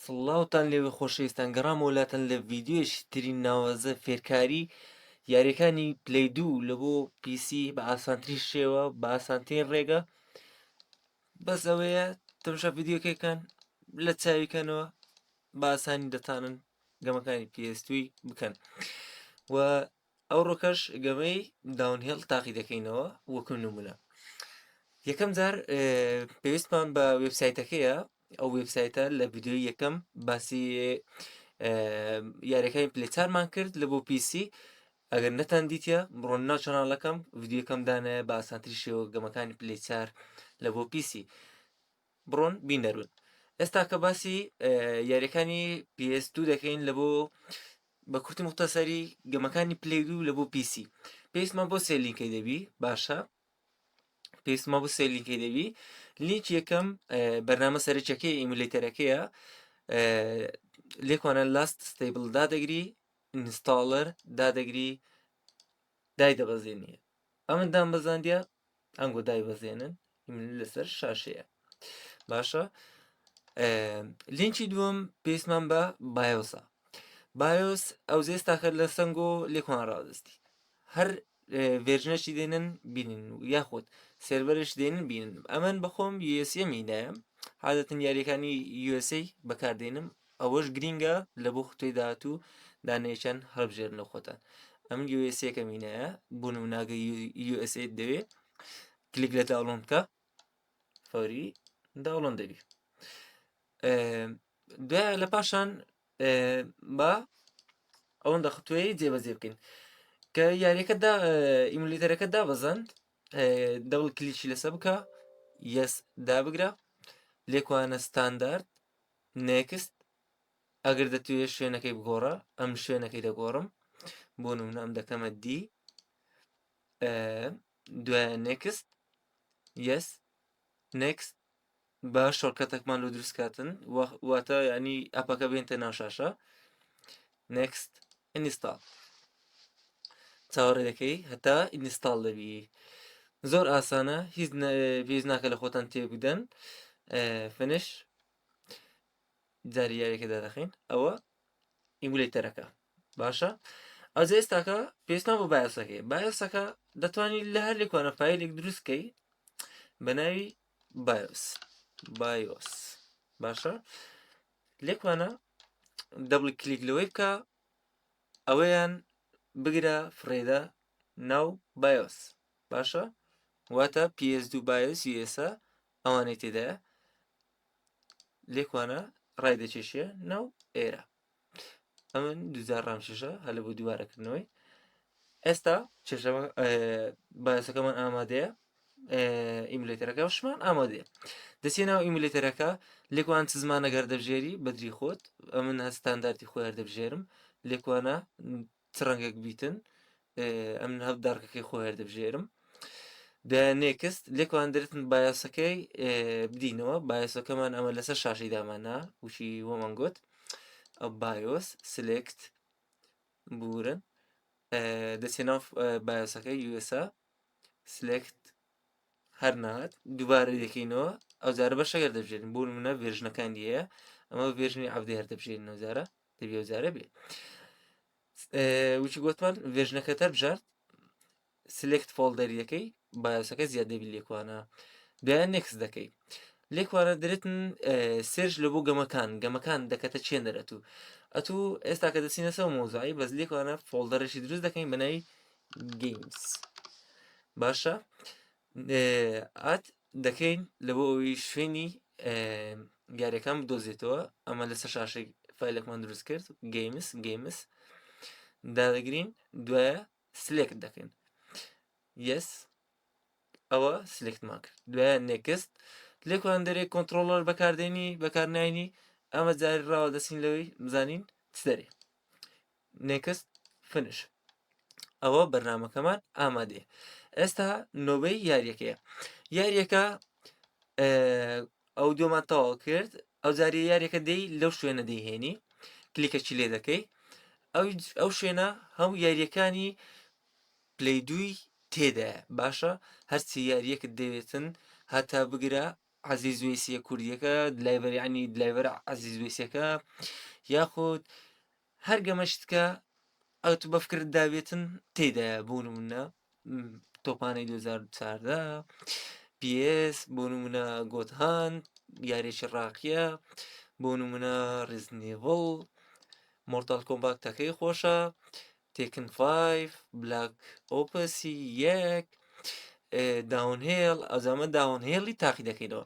سڵاوتان لێوێ خۆشەویستان گەڕام وڵاتەن لە ڤیددیۆیەکی تری ناوازە فێرکاری یاریەکانی پلەی دوو لە بۆ پیسی بە ئاسانتری شێوە بە ئاسانترین ڕێگە بەس ئەوەیە تەماشا ڤیددیۆکەکان لە چاویکەنەوە بە ئاسانی دەتانن گەمەکانی PS2 بکەن و ئەو ڕۆکەش گەمەی داونهێڵ تاقی دەکەینەوە وەکو نمونە. یەکەم جار پێویستمان بە وێبسایتەکەیە. ئەو وێبسایتە لە ڤیددیۆی یەکەم باسی یاریەکانی پلەی چارمان کرد لە بۆ پیسی. ئەگەر نەتان دیتە بڕۆن ناو چەناڵەکەم ڤیددیۆکەم دانایە بە ئاسانتری شێوە گەمەکانی پلەی چار لە بۆ پیسی بڕۆن بینەرون. ئێستا کە باسی یاریەکانی PS2 دەکەین لە بۆ بە کورتی موختەسەری گەمەکانی پلەی دوو لە بۆ پیسی پێویستمان بۆ سێ لینکەی دەبی باشە پێویستمان بۆ سێ لینکەی دەبی. لینک یەکەم بەرنامە سەرچەکەی ئیمولێتەرەکەیە لێکوانە لاست ستیبل دادەگری ئینستاڵەر دادەگری دای دەبەزێنیە ئەمن دام بەزاندە ئەنگۆ دای بەزێنن لەسەر شاشەیە باشە. لینکی دووەم پێویستمان بە بایۆسە. بایۆس ئەو زێستاکە لە سنگۆ لێکوان ڕادستی هەر ڤێرژنەشی دێنن بینن یاخۆت سێرڤەرش دێنن بینن. ئەمەن بەخۆم USA مینایە عادەتەن یاریەکانی USA بەکاردێنم ئەوەش گرینگە لە بۆ خوتەی داهاتوو دانەیەکیان هەڵبژێرن لە خۆتان. ئەمن USA کە مینایە بۆ نموناگە USA دەوێ کلیک لە داوڵۆن بکە فەوری داوڵۆن دەبی. دوای لە پاشان بە ئەوەندە خوتوەی جێبەجێ بکەین کە یاریەکە ئیمولێتەرەکە دابەزاند دەوڵ کلیکی لەسەر بکە یەس دابگرە لێکوانە ستاندارد نێکست ئەگەر دەتوێت شوێنەکەی بگۆڕە ئەم شوێنەکەی دەگۆڕم بۆ نمونە ئەم دەکەمە دی دوایە نێکست یەس نێکست بە شۆرکەتێکمان لە دروست کاتن واتە ینی ئەپەکە بێنتە ناو شاشە نێکست ئینستاڵ چاوەڕێ دەکەی هەتا ئینستاڵ دەبی. زۆر ئاسانە هیچ پێویست ناکە لە خۆتان تێبدەن فنش جاری یاریەکەدا دەخین ئەوە ئیمولێتەرەکە باشە. ئەو ئێستاکە پێویستمان بۆ بایۆسەکەی بایۆسەکە دەتوانیت لە هەر لێکوانە فایلێک دروستکەی بە ناوی بایۆس باشە لێکوانە دەبڵ کلیک لەوەی بکە ئەوەیان بگرە فڕێدە ناو بایۆس باشە واتە PS2 بایۆس USA ئەوانەی تێدایە لێکوانە ڕای دەچێشیە ناو ئێرە ئەمن دوزار ڕامششە هەلە بۆ دووارەکردنەوەی. ئێستا بایۆسەکەمان ئامادەیە ئیمولێتەرەکە شمان ئامادەیە دەچێ ناو ئیمولێتەرەکە لێکوان چ زمانە گەر دەبژێری بەدری خۆت ئەمن هەستانداردی خۆی هەردەبژێرم لێکوانە چ ڕەنگێک بیتن ئەمن هەفدارکەکەی خۆی هەردەبژێرم نێکست لێکوان دەرتن بایۆسەکەی بدینەوە بایۆسەکەمان ئەمە لەسەر شاشەی دامانە وشی وەمانگوت ئەو بایۆس سلێکت بورن دەچێ ناو بایۆسەکەی USA سلێکت هەر نهات دووبارە دەکەینەوە ئەو جارە بەشەگەر دەبژێرن بۆ نمونە ڤێژنەکان دیەیە ئەمە ڤێژنی عەودی هەردەبژێرن ئەوجارە دەبێ ئەوجارە بێ وچی گوتمان ڤێژنەکە تەربژارد سلێکت فۆڵدەری دەکەی بایۆسەکە زیاد دەبی لێکوانە دوایە نێکست دەکەی لێکوانە دەرێتن سێرش لە بۆ گەمەکان دەکەتە چێنەرەتوو ئەتوو ئێستا کە دەچینە سەر مۆزایی بەس لێکوانە فۆڵدەرەشی دروست دەکەین بەناوی گەیمز باشە ئات دەکەین لە بۆ ئەوی شوێنی یاریەکان بدۆزێتەوە ئەمە لەسەر شاشەی فایلێکمان دروست کرد گەیمز دادەگرین دوایە سلێکت دەکەین یەس ئەوە سلێکتمان کرد دوایە نێکست لێکوان دەرێ کۆنتڕۆلەر بەکارناینی ئەمە جاری ڕاوە دەچین لەوەی بزانین چ دەرێ نێکست فنش ئەوە بەرنامەکەمان ئامادەیە. ئێستا نۆبەی یاریەکە ئەو دووەمان تەواو کرد ئەو جاری یاریەکە دەی لەو شوێنە دەیهێنی کلیکەچی لێ دەکەی ئەو شوێنە هەموو یاریەکانی پلەی دووی تێدایە باشە هەرچی یاریەکت دەوێتن هەتا بگرە عزیز وێسیە کوردیەکە دلایڤەر یعنی دلایڤەر عزیز وێسیەکە یاخود هەر گەمەشتکە ئەو تو بە فکرت دابێتن تێدایە بۆ نمونە تۆپانەی 2014 PS بۆ نمونە گۆتهاند یاریێکی ڕاقیە بۆ نمونە ڕزنێڤڵ مۆرتال کۆمباکتەکەی خۆشە تێکن 5 بلاک ئۆپسی یەک داونهێڵ ئەزامە داونهێڵی تاقی دەکەینەوە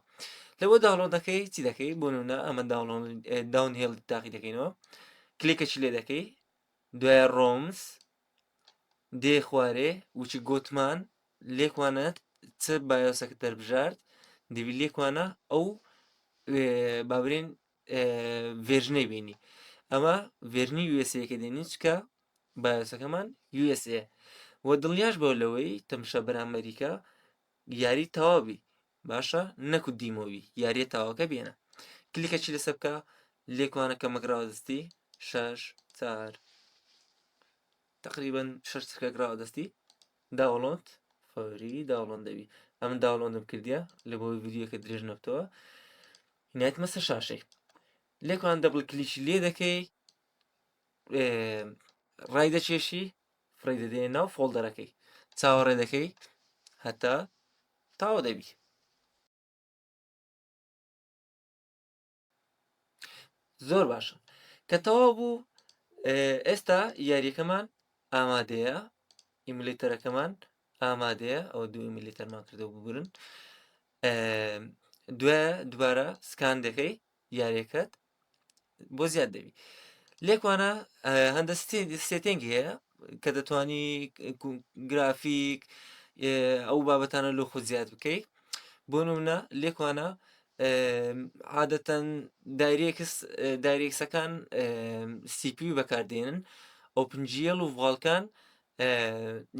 لەوە داڵۆدەکەی چی دەکەی بۆ نمونە ئەمە داونهێڵ تاقی دەکەینەوە کلێکەکی لێ دەکەی دوایە ڕۆمز دێ خوارێ وچی گۆتمان لێکوانە چ بایۆسەکە دەربژارد دەبی لێکوانە ئەو بابرین ڤێژنەی بینی ئەمە ڤێژنی USA دێنی چکە بایۆسەکەمان USA وە دڵنیاش بۆ لەوەی تەمشە بەر ئەمریکا یاری تەواوی باشە نەکو دیمەوی یاریە تاواکە بێنە کلیکەچی لەسەر بکە لێکوانە کە مەگراوەدەستی 6 4 تقریبا 6 چکەگراوە دەستی داوڵۆند فەوری داوڵۆن دەبی ئەم داوڵۆندم کردیە لە بۆی ڤیدیۆکە درێژ نەبتەوە هینایەت مەسە شاشەی لێکوان دەبڵ کلیکی لێ دەکەی ڕای دەچێشی فڕی دەدێنێ ناو فۆڵدەرەکەی چاوەڕێ دەکەی هەتا تاوە دەبی زۆر باشە کە تەواو بوو ئێستا یاریەکەمان ئامادەیە ئیملیتەرەکەمان ئامادەیە ئەو دوو ئیملیتەرمان کردەوە ببورن دوبارە سکان دەکەی یاریەکەت بۆ زیاد دەبی لێکوانە هەندە سێتێنگی هەیە کە دەتوانی گرافیک ئەو بابەتانە لۆ خۆ زیاد بکەیت بۆ نمونە لێکوانە عادەتەن دایرێکسەکان CPU بەکاردێنن ئۆپنجیل و ڤڵکان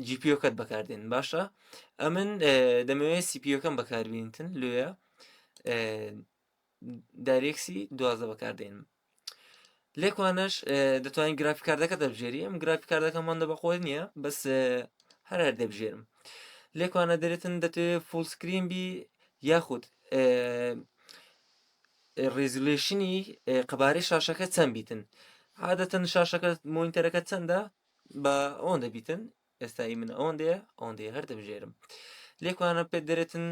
GPۆکەت بەکاردێنن باشە ئەمن دەمەوێت CPۆکەم بەکاربێنتن لێە دایرێکسی 12 بەکاردێنم لێکوانش دەتوانین گرافیکاردەکە دەبژێری ئەم گرافیکاردەکەمان دەبەخۆی نییە بەس هەر دەبژێرم لێکوانە دەرێتن دەتوێت فول سکرین بی یاخود ڕێزولێشنی قەبارەی شاشەکە چەند بیتن عادەتەن شاشەکە مۆنیتەرەکە چەندە بە ئەوەن دەبیتن ئێستایی من ئەوەندەیە هەر دەبژێرم لێکوانە پێ دەرێتن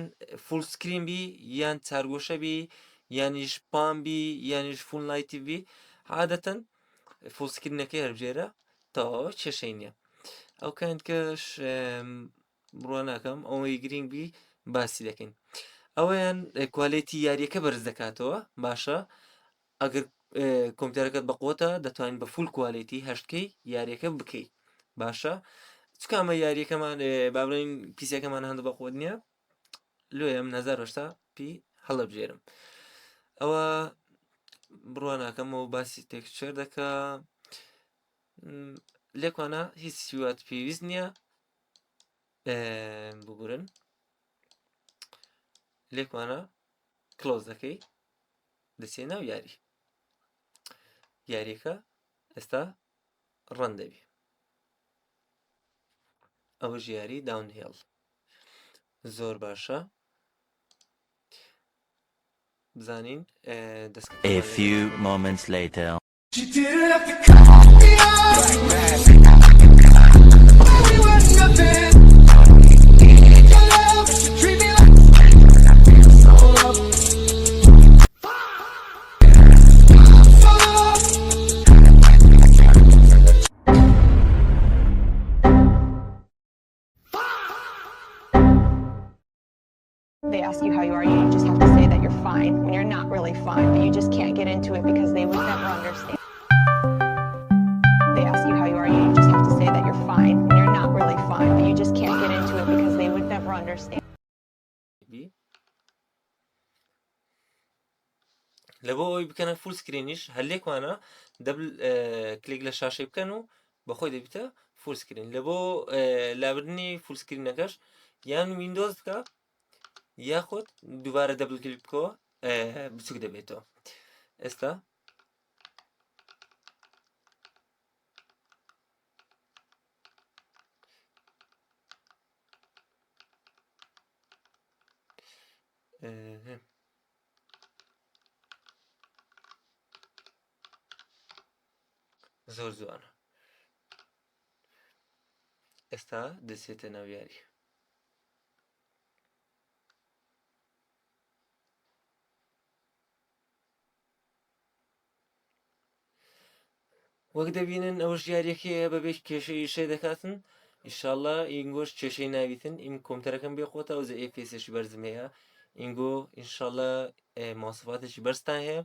فول سکرین بی یان چارگۆشە بی یانیش پام بی یانیش فول نایتی بی عادەتەن فول سکرینەکەی هەربژێرە تەواوە کێشەی نییە ئەو کەش بڕوا ناکەم ئەوەی گرنگ بی باسی دەکەین ئەوەیان کوالیتی یاریەکە بەرز دەکاتەوە باشە ئەگەر کۆمپیوتەرەکەت بەقوتە دەتوانین بە فول کوالیتی هەشتکەی یاریەکە بکەیت باشە چکامە یاریەکەمان بابرین پیسەکەمان هەندە بەقوت نییە لێم 1970 پی هەڵەبژێرم ئەوە بڕوا ناکەمەوە باسی تێکچەر دەکە لێکوانە هیچ سیوات پێویست نییە ببورن لێکوانە کلۆز دەکەی دەچێ ناو یاریەکە ئێستا ڕەن دەبی ئەوە ژیاری داونهێڵ زۆر باشە بزانین A few moments later. They ask you how you are, you just have to say that you're fine when you're not really fine, but you just can't get into it because they would never understand. They ask you how you are, you just have to say that you're fine when you're not really fine, but you just can't get into it because they would never understand. لەبۆ ئەوی بکەنە فول سکرینیش هەلێکوانە دەبل کلیک لە شاشەی بکەن و بەخۆی دەبیتە فول سکرین لە بۆ لابردنی فول سکرینەکەش یان ویندۆز بکە یاخود دووبارە دەبل کلیک بکەوە بچوک دەبێتەوە ئێستا زۆر جوانە. ئێستا دەچێتە ناو یاری. وەک دەبینن ئەوەش یاریەکەیە بەبێ کێشەی شێ دەکاتن. ئیشاڵڵا ئینگۆش کێشەی ناویتن ئیم کۆمپیوتەرەکەم بێخۆتە ئەو ئێپێسێکی بەرزمەیە ئینگۆ ئینشاڵڵا مواصفاتێکی بەرزتان هەیە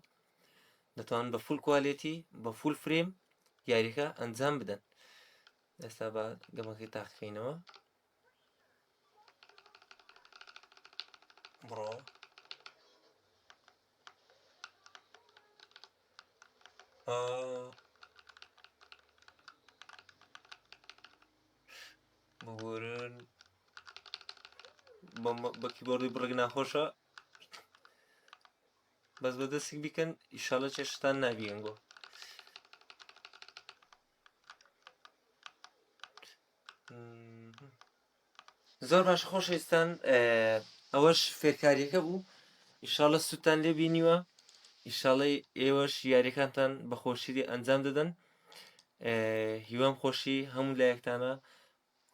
دەتوانن بە فول کوالیتی بە فول فرێم یاریەکە ئەنجام بدەن. ئێستا بە گەمەکەی تاقیکەینەوە. بڕۆ بگۆرن بە کیبۆردی بڕێک ناخۆشە بەس بەدەستێک بیکەن ئیشاڵە چێشتان نابیێنگۆ. زۆر باش خۆشەویستان ئەوەش فێرکاریەکە بوو ئیشاڵە سوودتان لێ بینیوە ئیشاڵی ئێوەش یاریەکانتان بە خۆشی ئەنجام دەدەن. هیوام خۆشی هەموو لایەکتانە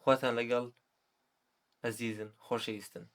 خواتان لەگەڵ ئەزیزن خۆشەویستن.